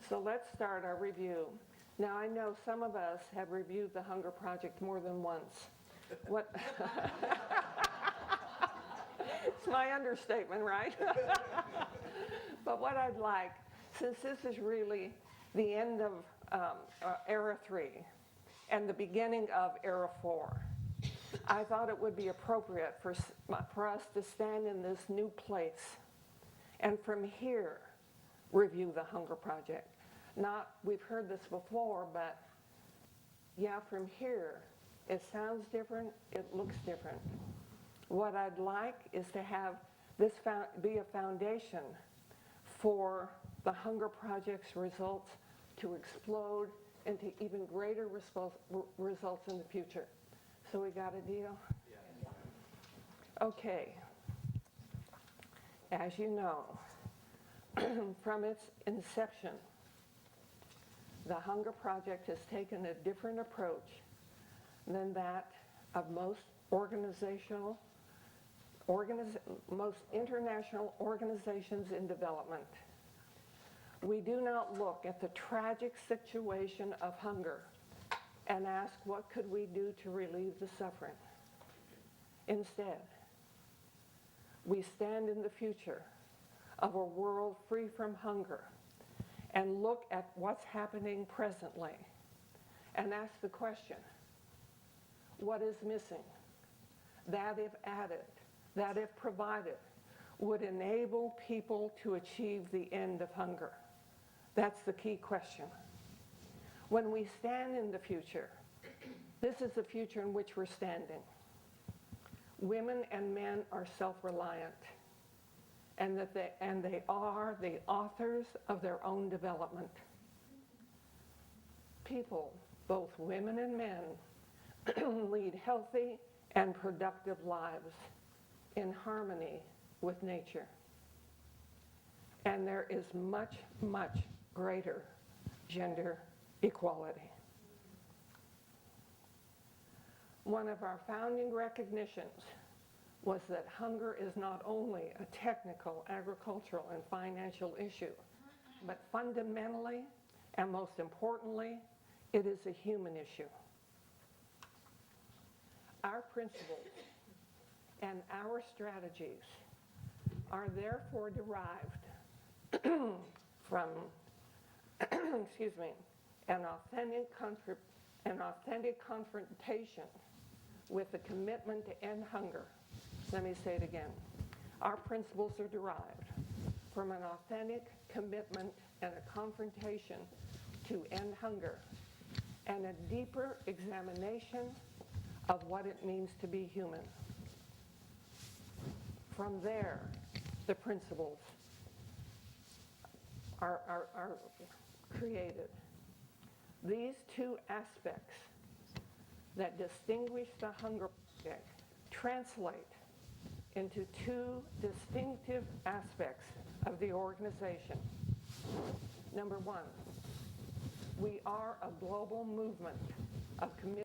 So let's start our review. Now I know some of us have reviewed the Hunger Project more than once. What? It's my understatement, right? But what I'd like, since this is really the end of Era 3 and the beginning of Era 4, I thought it would be appropriate for us to stand in this new place and from here review the Hunger Project. Not, we've heard this before, but yeah, from here, it sounds different, it looks different. What I'd like is to have this be a foundation for the Hunger Project's results to explode into even greater results in the future. So we got a deal? Yeah. Okay. As you know, from its inception, the Hunger Project has taken a different approach than that of most most international organizations in development. We do not look at the tragic situation of hunger and ask what could we do to relieve the suffering. Instead, we stand in the future of a world free from hunger and look at what's happening presently and ask the question, what is missing? That if added, that if provided, would enable people to achieve the end of hunger? That's the key question. When we stand in the future, this is the future in which we're standing. Women and men are self-reliant, and they are the authors of their own development. People, both women and men, lead healthy and productive lives in harmony with nature. And there is much, much greater gender equality. One of our founding recognitions was that hunger is not only a technical, agricultural, and financial issue, but fundamentally, and most importantly, it is a human issue. Our principles and our strategies are therefore derived from an authentic confrontation with the commitment to end hunger. Let me say it again. Our principles are derived from an authentic commitment and a confrontation to end hunger and a deeper examination of what it means to be human. From there, the principles are created. These two aspects that distinguish the Hunger Project translate into two distinctive aspects of the organization. Number one, we are a global movement of commitment.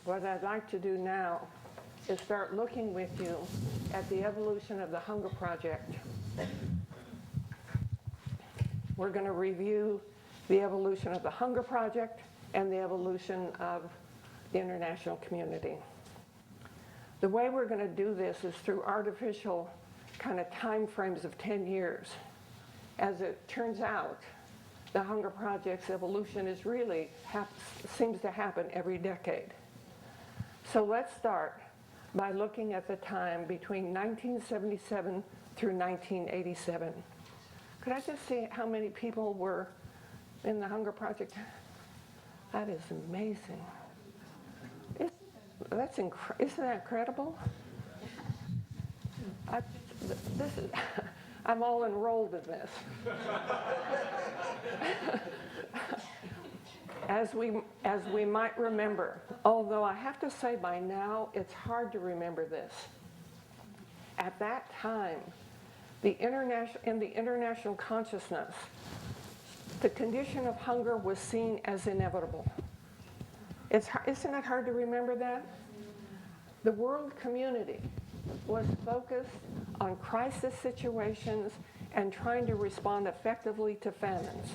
What I'd like to do now is start looking with you at the evolution of the Hunger Project. We're going to review the evolution of the Hunger Project and the evolution of the international community. The way we're going to do this is through artificial kind of time frames of 10 years. As it turns out, the Hunger Project's evolution is really seems to happen every decade. So let's start by looking at the time between 1977 through 1987. Could I just see how many people were in the Hunger Project? That is amazing. Isn't that incredible? I'm all enrolled in this. As we might remember, although I have to say by now it's hard to remember this. At that time, in the international consciousness, the condition of hunger was seen as inevitable. Isn't it hard to remember that? The world community was focused on crisis situations and trying to respond effectively to famines.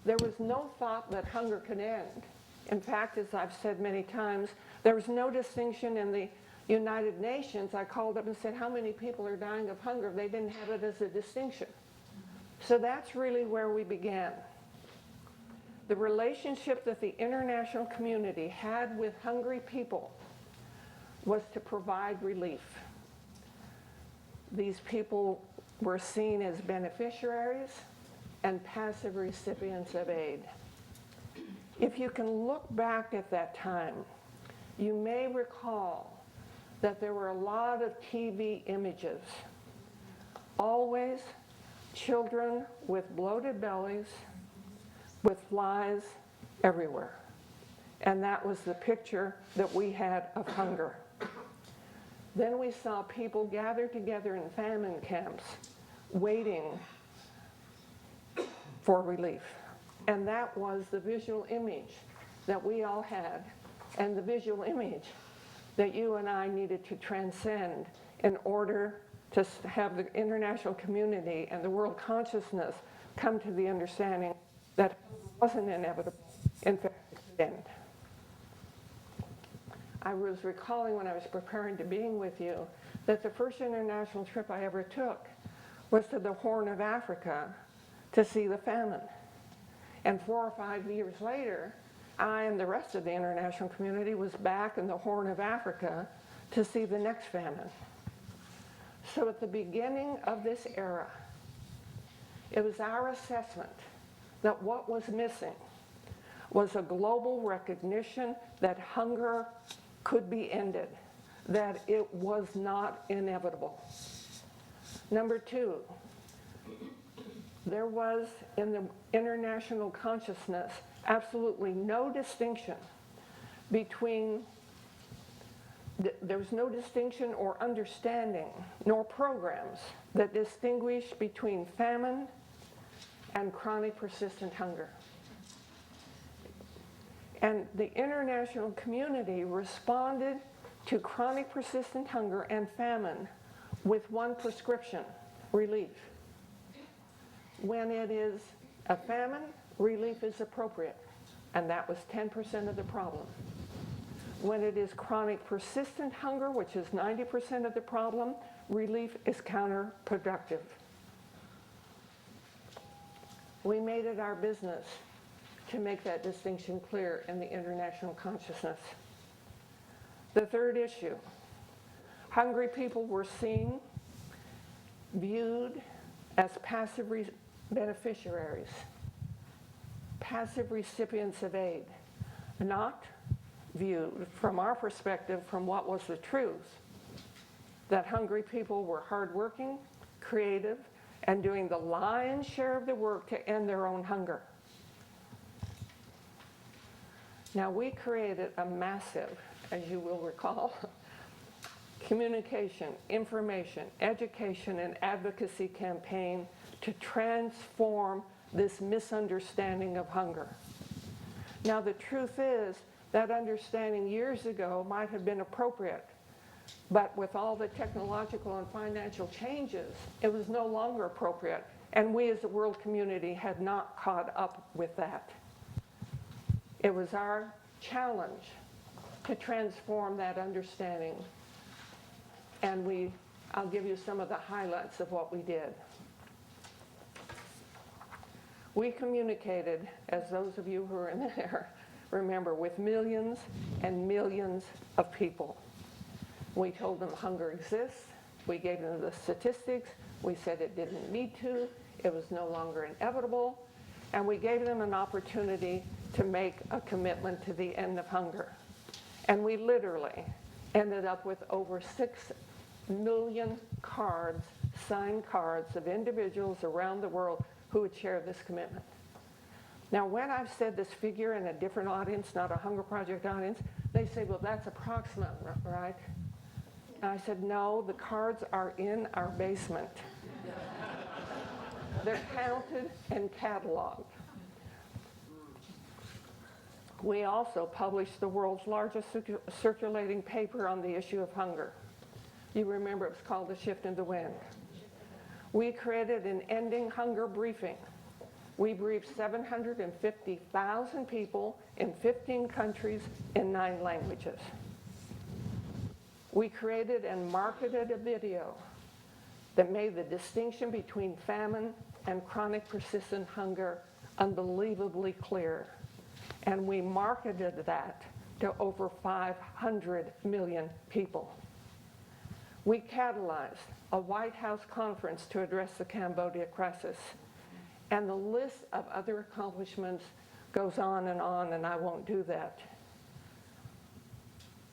There was no thought that hunger could end. In fact, as I've said many times, there was no distinction in the United Nations. I called up and said, how many people are dying of hunger? They didn't have it as a distinction. So that's really where we began. The relationship that the international community had with hungry people was to provide relief. These people were seen as beneficiaries and passive recipients of aid. If you can look back at that time, you may recall that there were a lot of TV images, always children with bloated bellies, with flies everywhere. And that was the picture that we had of hunger. Then we saw people gathered together in famine camps, waiting for relief. And that was the visual image that we all had, and the visual image that you and I needed to transcend in order to have the international community and the world consciousness come to the understanding that it wasn't inevitable, in fact, it could end. I was recalling when I was preparing to being with you that the first international trip I ever took was to the Horn of Africa to see the famine. And 4 or 5 years later, I and the rest of the international community was back in the Horn of Africa to see the next famine. So at the beginning of this era, it was our assessment that what was missing was a global recognition that hunger could be ended, that it was not inevitable. Number 2, there was in the international consciousness absolutely no distinction between, there was no distinction or understanding nor programs that distinguish between famine and chronic persistent hunger. And the international community responded to chronic persistent hunger and famine with one prescription: relief. When it is a famine, relief is appropriate, and that was 10% of the problem. When it is chronic persistent hunger, which is 90% of the problem, relief is counterproductive. We made it our business to make that distinction clear in the international consciousness. The third issue, hungry people were seen, viewed as passive beneficiaries, passive recipients of aid, not viewed from our perspective from what was the truth, that hungry people were hardworking, creative, and doing the lion's share of the work to end their own hunger. Now, we created a massive, as you will recall, communication, information, education, and advocacy campaign to transform this misunderstanding of hunger. Now, the truth is that understanding years ago might have been appropriate, but with all the technological and financial changes, it was no longer appropriate. And we as a world community had not caught up with that. It was our challenge to transform that understanding. And I'll give you some of the highlights of what we did. We communicated, as those of you who are in there remember, with millions and millions of people. We told them hunger exists. We gave them the statistics. We said it didn't need to. It was no longer inevitable. And we gave them an opportunity to make a commitment to the end of hunger. And we literally ended up with over 6 million cards, signed cards of individuals around the world who would share this commitment. Now, when I've said this figure in a different audience, not a Hunger Project audience, they say, well, that's approximate, right? And I said, no, the cards are in our basement. They're counted and cataloged. We also published the world's largest circulating paper on the issue of hunger. You remember it was called The Shift in the Wind. We created an ending hunger briefing. We briefed 750,000 people in 15 countries in 9 languages. We created and marketed a video that made the distinction between famine and chronic persistent hunger unbelievably clear. And we marketed that to over 500 million people. We catalyzed a White House conference to address the Cambodia crisis. And the list of other accomplishments goes on, and I won't do that.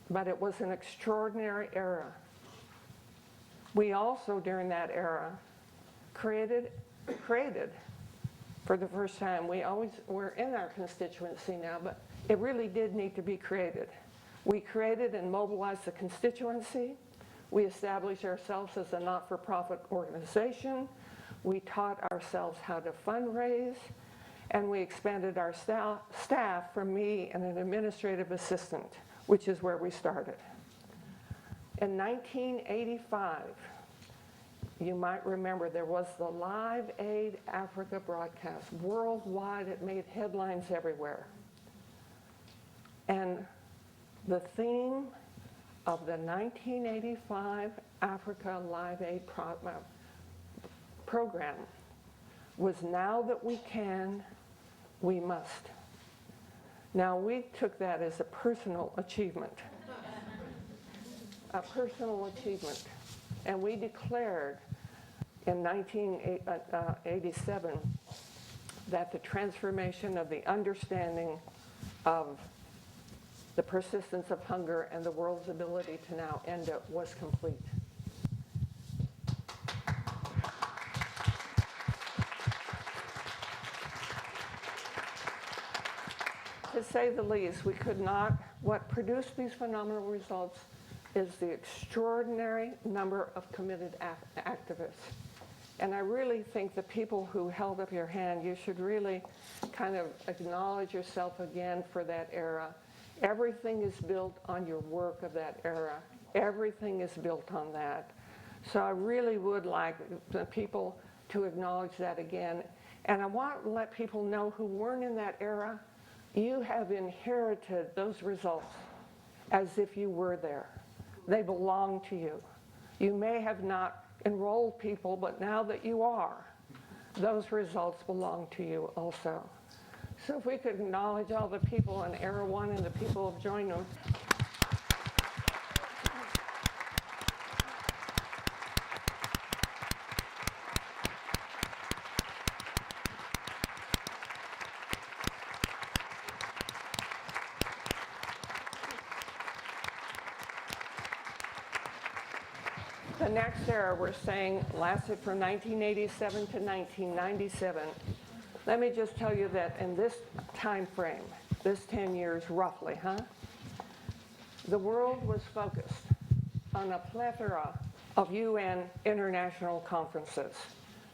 But it was an extraordinary era. We also, during that era, created for the first time, we're in our constituency now, but it really did need to be created. We created and mobilized the constituency. We established ourselves as a not-for-profit organization. We taught ourselves how to fundraise, and we expanded our staff from me and an administrative assistant, which is where we started. In 1985, you might remember there was the Live Aid Africa broadcast. Worldwide, it made headlines everywhere. And the theme of the 1985 Africa Live Aid program was, now that we can, we must. Now, we took that as a personal achievement. A personal achievement. And we declared in 1987 that the transformation of the understanding of the persistence of hunger and the world's ability to now end it was complete. To say the least, we could not, what produced these phenomenal results is the extraordinary number of committed activists. And I really think the people who held up your hand, you should really kind of acknowledge yourself again for that era. Everything is built on your work of that era. Everything is built on that. So I really would like the people to acknowledge that again. And I want to let people know who weren't in that era, you have inherited those results as if you were there. They belong to you. You may have not enrolled people, but now that you are, those results belong to you also. So if we could acknowledge all the people in Era 1 and the people who have joined them. The next era, we're saying, lasted from 1987 to 1997. Let me just tell you that in this time frame, this 10 years roughly, the world was focused on a plethora of UN international conferences.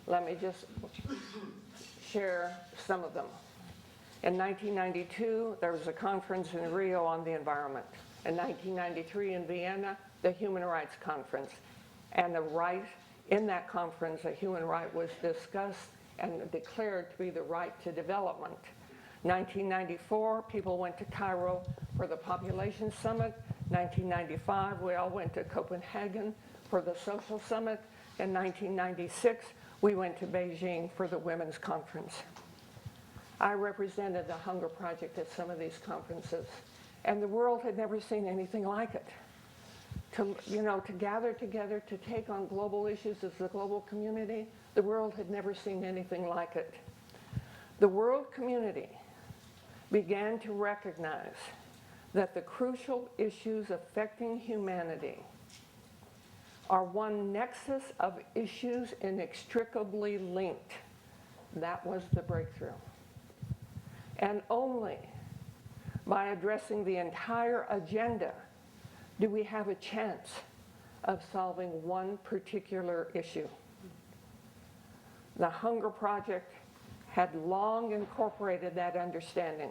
Let me just share some of them. In 1992, there was a conference in Rio on the environment. In 1993 in Vienna, the Human Rights Conference. And the right In that conference, a human right was discussed and declared to be the right to development. 1994, people went to Cairo for the Population Summit. 1995, we all went to Copenhagen for the Social Summit. In 1996, we went to Beijing for the Women's Conference. I represented the Hunger Project at some of these conferences, and the world had never seen anything like it. To gather together to take on global issues as the global community, the world had never seen anything like it. The world community began to recognize that the crucial issues affecting humanity are one nexus of issues inextricably linked. That was the breakthrough. And only by addressing the entire agenda do we have a chance of solving one particular issue. The Hunger Project had long incorporated that understanding.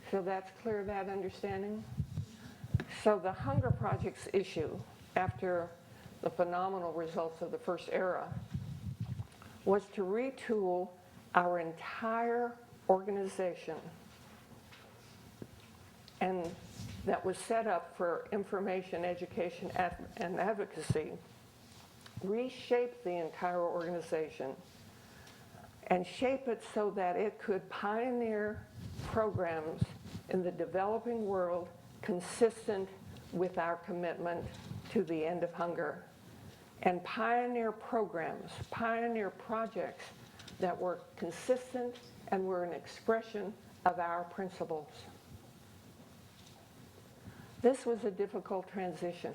So that's clear, that understanding? So the Hunger Project's issue, after the phenomenal results of the first era, was to retool our entire organization, and that was set up for information, education, and advocacy, reshape the entire organization and shape it so that it could pioneer programs in the developing world consistent with our commitment to the end of hunger, and pioneer programs, pioneer projects that were consistent and were an expression of our principles. This was a difficult transition.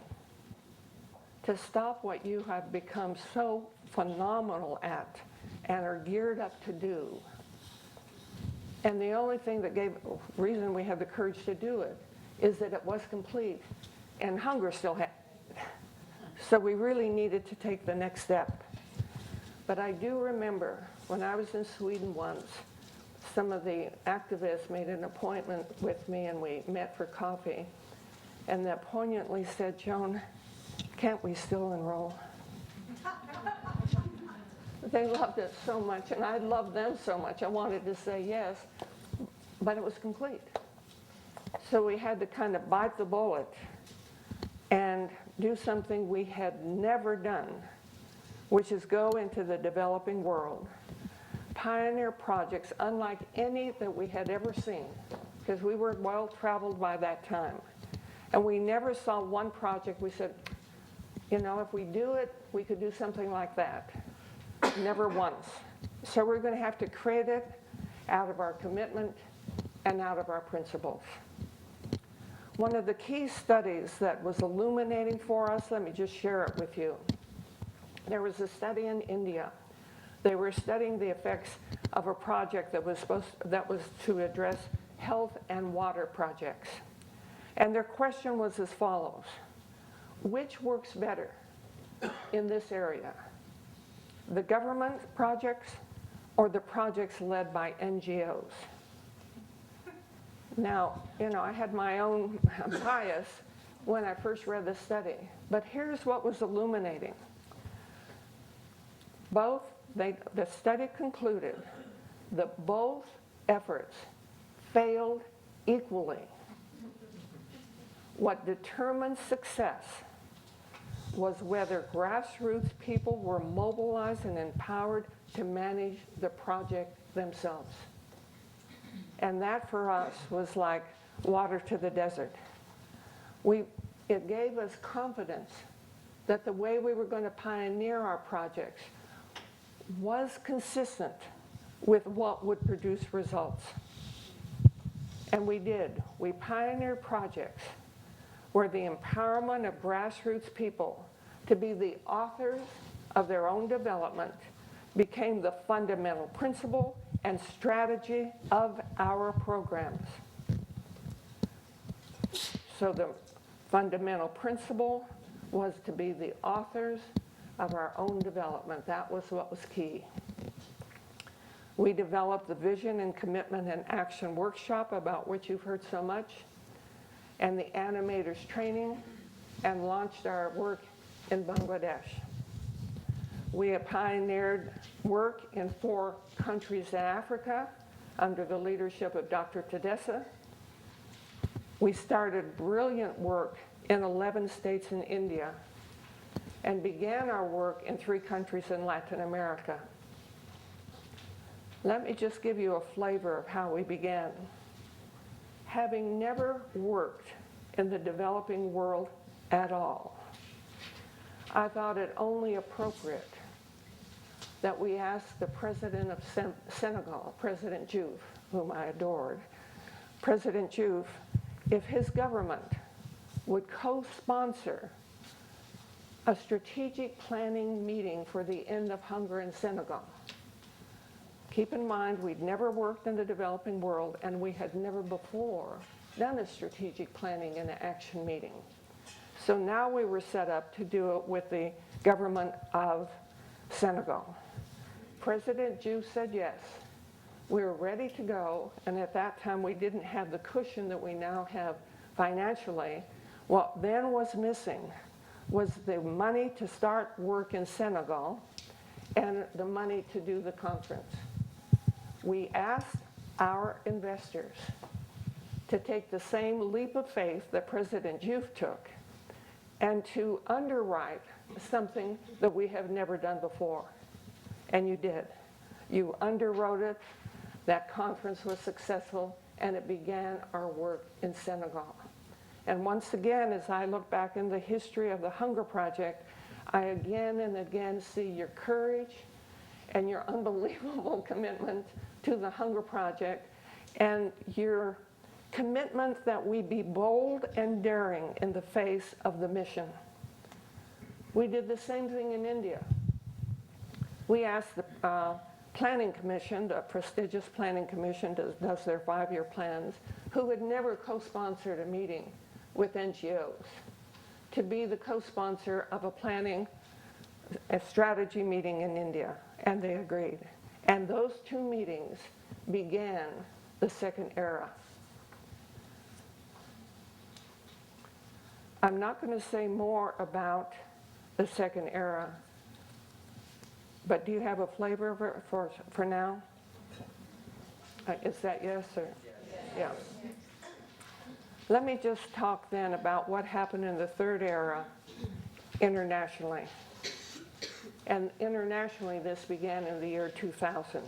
To stop what you have become so phenomenal at and are geared up to do. And the only thing that gave reason we had the courage to do it is that it was complete, and hunger still had it. So we really needed to take the next step. But I do remember when I was in Sweden once, some of the activists made an appointment with me and we met for coffee, and that poignantly said, "Joan, can't we still enroll?" They loved it so much, and I loved them so much. I wanted to say yes, but it was complete. So we had to kind of bite the bullet and do something we had never done, which is go into the developing world, pioneer projects unlike any that we had ever seen, because we were well traveled by that time. And we never saw one project we said, if we do it, we could do something like that. Never once. So we're going to have to create it out of our commitment and out of our principles. One of the key studies that was illuminating for us, let me just share it with you. There was a study in India. They were studying the effects of a project that was to address health and water projects. And their question was as follows: which works better in this area? The government projects or the projects led by NGOs? Now, I had my own bias when I first read the study, but here's what was illuminating. The study concluded that both efforts failed equally. What determined success was whether grassroots people were mobilized and empowered to manage the project themselves. And that for us was like water to the desert. It gave us confidence that the way we were going to pioneer our projects was consistent with what would produce results. And we did. We pioneered projects where the empowerment of grassroots people to be the authors of their own development became the fundamental principle and strategy of our programs. So the fundamental principle was to be the authors of our own development. That was what was key. We developed the vision and commitment and action workshop about which you've heard so much, and the animators training, and launched our work in Bangladesh. We have pioneered work in 4 countries in Africa under the leadership of Dr. Tedessa. We started brilliant work in 11 states in India and began our work in 3 countries in Latin America. Let me just give you a flavor of how we began. Having never worked in the developing world at all, I thought it only appropriate that we ask the president of Senegal, President Diouf, whom I adored, President Diouf, if his government would co-sponsor a strategic planning meeting for the end of hunger in Senegal. Keep in mind, we'd never worked in the developing world, and we had never before done a strategic planning and action meeting. So now we were set up to do it with the government of Senegal. President Diouf said yes. We were ready to go, and at that time we didn't have the cushion that we now have financially. What then was missing was the money to start work in Senegal and the money to do the conference. We asked our investors to take the same leap of faith that President Diouf took and to underwrite something that we have never done before. And you did. You underwrote it. That conference was successful, and it began our work in Senegal. And once again, as I look back in the history of the Hunger Project, I again and again see your courage and your unbelievable commitment to the Hunger Project and your commitment that we be bold and daring in the face of the mission. We did the same thing in India. We asked the Planning Commission, the prestigious Planning Commission does their 5-year plans, who had never co-sponsored a meeting with NGOs, to be the co-sponsor of a strategy meeting in India, and they agreed. And those 2 meetings began the second era. I'm not going to say more about the second era, but do you have a flavor for now? Is that yes or? Yeah. Let me just talk then about what happened in the third era internationally. And internationally, this began in the year 2000.